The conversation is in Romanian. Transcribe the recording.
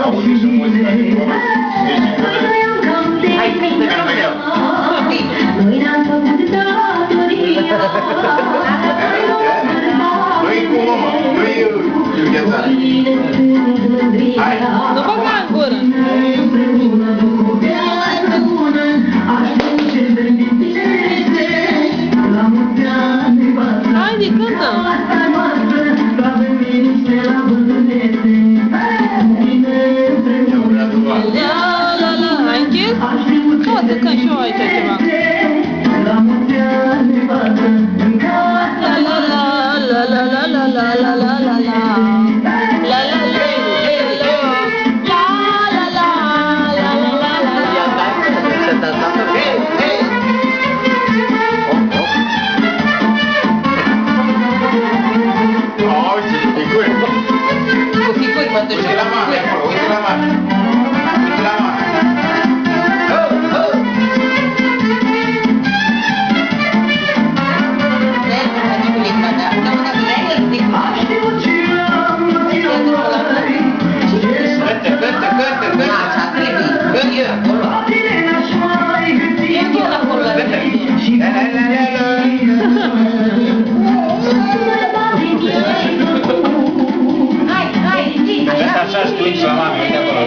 Auzi și muzica din acolo. Hai, cântă, Nu-i cum, mă, nu-i ghețare. Hai! Nu băga în gură! Haide, cântă! Ai închis? Poate că și eu aici ceva. Uite la mame acolo, uite la mame. Uite la mame. Așa, știu, la mame, uite acolo.